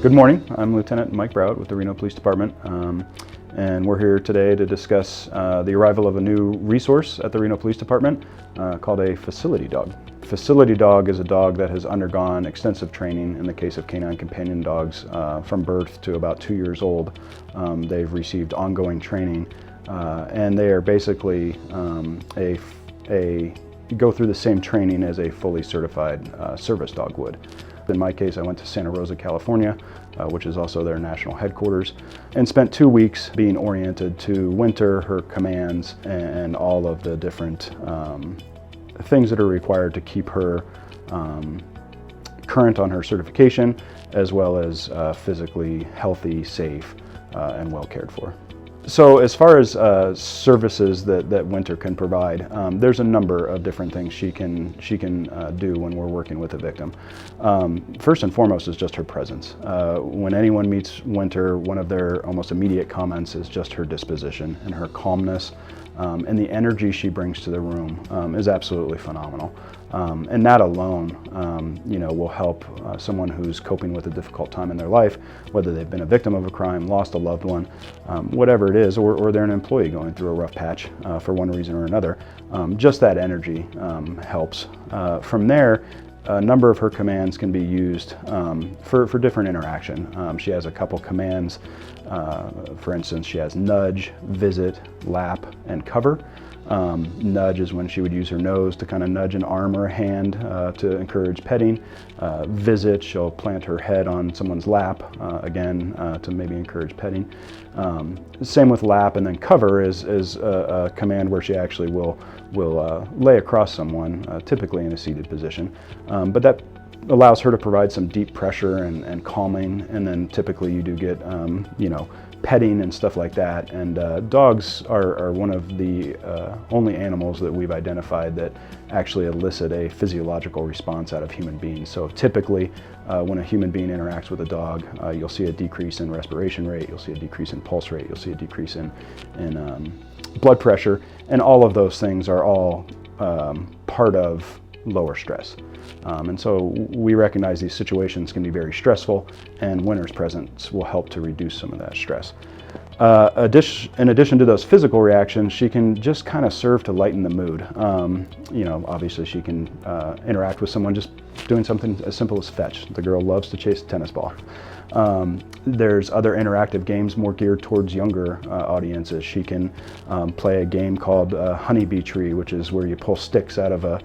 Good morning. I'm Lieutenant Mike Browd with the Reno Police Department, and we're here today to discuss the arrival of a new resource at the Reno Police Department called a facility dog. Facility dog is a dog that has undergone extensive training. In the case of canine companion dogs, from birth to about 2 years old, they've received ongoing training, and they are basically go through the same training as a fully certified service dog would. In my case, I went to Santa Rosa, California, which is also their national headquarters, and spent 2 weeks being oriented to Winter, her commands, and all of the different things that are required to keep her current on her certification, as well as physically healthy, safe, and well cared for. So as far as services that Winter can provide, there's a number of different things she can do when we're working with a victim. First and foremost is just her presence. When anyone meets Winter, one of their almost immediate comments is just her disposition and her calmness, and the energy she brings to the room is absolutely phenomenal. And that alone, will help someone who's coping with a difficult time in their life, whether they've been a victim of a crime, lost a loved one, whatever it is, or they're an employee going through a rough patch for one reason or another. Just that energy helps. From there, a number of her commands can be used for different interaction. She has a couple commands. For instance, she has nudge, visit, lap, and cover. Nudge is when she would use her nose to kind of nudge an arm or a hand to encourage petting. Visit, she'll plant her head on someone's lap, again, to maybe encourage petting. Same with lap, and then cover is a command where she actually will lay across someone, typically in a seated position. But that allows her to provide some deep pressure and calming, and then typically you do get, petting and stuff like that. And dogs are one of the only animals that we've identified that actually elicit a physiological response out of human beings. So typically when a human being interacts with a dog, you'll see a decrease in respiration rate, you'll see a decrease in pulse rate, you'll see a decrease in blood pressure, and all of those things are all part of lower stress. And so we recognize these situations can be very stressful, and Winter's presence will help to reduce some of that stress. In addition to those physical reactions, she can just kind of serve to lighten the mood. Obviously she can interact with someone just doing something as simple as fetch. The girl loves to chase a tennis ball. There's other interactive games more geared towards younger audiences. She can play a game called Honeybee Tree, which is where you pull sticks out of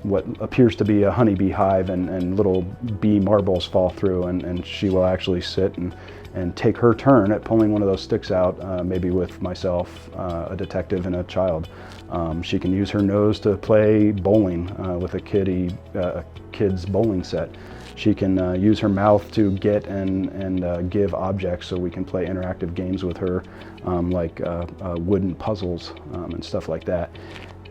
what appears to be a honeybee hive, and little bee marbles fall through, and she will actually sit and take her turn at pulling one of those sticks out, maybe with myself, a detective, and a child. She can use her nose to play bowling with a kid's bowling set. She can use her mouth to get and give objects, so we can play interactive games with her, like wooden puzzles and stuff like that.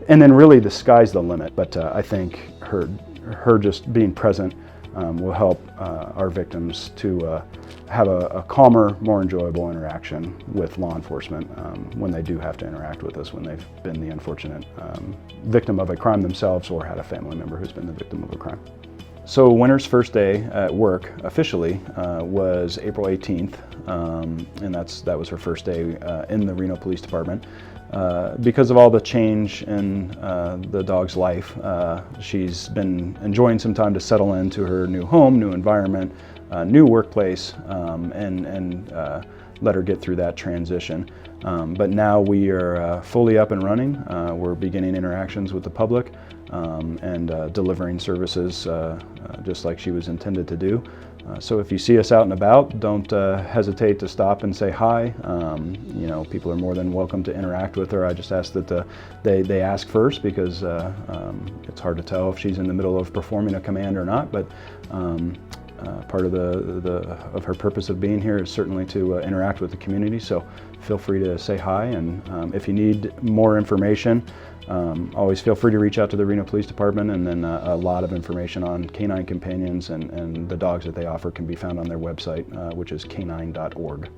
And then really the sky's the limit, but I think her just being present will help our victims to have a calmer, more enjoyable interaction with law enforcement when they do have to interact with us, when they've been the unfortunate victim of a crime themselves or had a family member who's been the victim of a crime. So Winter's first day at work officially was April 18th, and that was her first day in the Reno Police Department. Because of all the change in the dog's life, she's been enjoying some time to settle into her new home, new environment, new workplace, and let her get through that transition. But now we are fully up and running. We're beginning interactions with the public and delivering services just like she was intended to do. So if you see us out and about, don't hesitate to stop and say hi. People are more than welcome to interact with her. I just ask that they ask first, because it's hard to tell if she's in the middle of performing a command or not. But part of of her purpose of being here is certainly to interact with the community. So feel free to say hi, and if you need more information, always feel free to reach out to the Reno Police Department, and then a lot of information on canine companions and the dogs that they offer can be found on their website, which is canine.org.